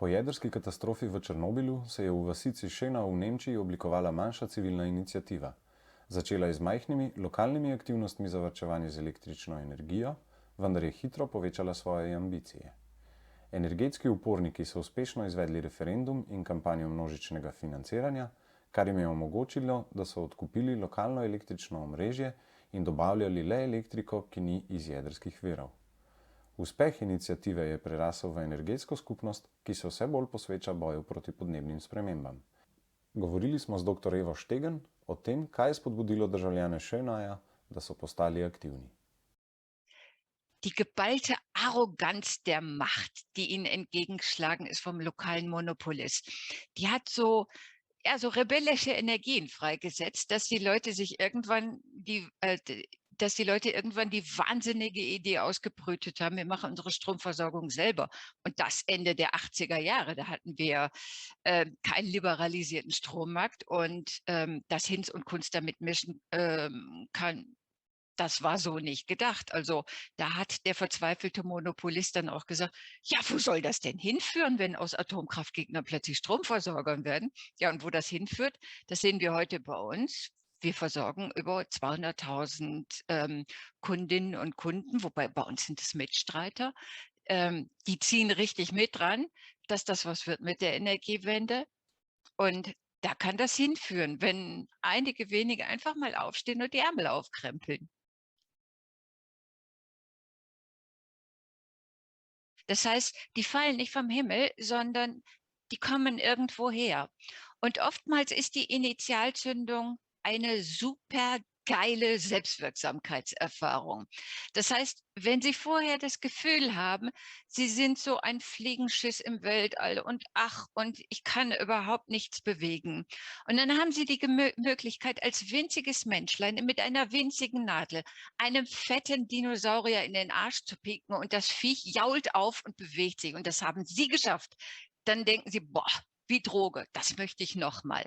Po jedrski katastrofi v Černobilu se je v vasici Šena v Nemčiji oblikovala manjša civilna iniciativa. Začela je z majhnimi lokalnimi aktivnostmi za varčevanje z električno energijo, vendar je hitro povečala svoje ambicije. Energetski uporniki so uspešno izvedli referendum in kampanjo množičnega financiranja, kar jim je omogočilo, da so odkupili lokalno električno omrežje in dobavljali le elektriko, ki ni iz jedrskih virov. Uspeh iniciative je prerasel v energetsko skupnost, ki se vse bolj posveča boju proti podnebnim spremembam. Govorili smo z dr. Evo Stegen o tem, kaj je spodbudilo državljane Schönaja, da so postali aktivni. Die geballte Arroganz der Macht, die ihnen entgegengeschlagen ist vom lokalen Monopolist, die hat so rebellische Energien freigesetzt, dass die Leute sich irgendwann dass die Leute irgendwann die wahnsinnige Idee ausgebrütet haben, wir machen unsere Stromversorgung selber. Und das Ende der 80er Jahre, da hatten wir keinen liberalisierten Strommarkt und dass Hinz und Kunst damit mischen kann. Das war so nicht gedacht. Also da hat der verzweifelte Monopolist dann auch gesagt, ja, wo soll das denn hinführen, wenn aus Atomkraftgegnern plötzlich Stromversorger werden? Ja, und wo das hinführt, das sehen wir heute bei uns. Wir versorgen über 200.000 Kundinnen und Kunden, wobei bei uns sind es Mitstreiter. Die ziehen richtig mit dran, dass das was wird mit der Energiewende. Und da kann das hinführen, wenn einige wenige einfach mal aufstehen und die Ärmel aufkrempeln. Das heißt, die fallen nicht vom Himmel, sondern die kommen irgendwo her. Und oftmals ist die Initialzündung eine super geile Selbstwirksamkeitserfahrung. Das heißt, wenn Sie vorher das Gefühl haben, Sie sind so ein Fliegenschiss im Weltall und ach, und ich kann überhaupt nichts bewegen. Und dann haben Sie die Möglichkeit, als winziges Menschlein mit einer winzigen Nadel einem fetten Dinosaurier in den Arsch zu pieken und das Viech jault auf und bewegt sich. Und das haben Sie geschafft. Dann denken Sie, boah, wie Droge, das möchte ich noch mal.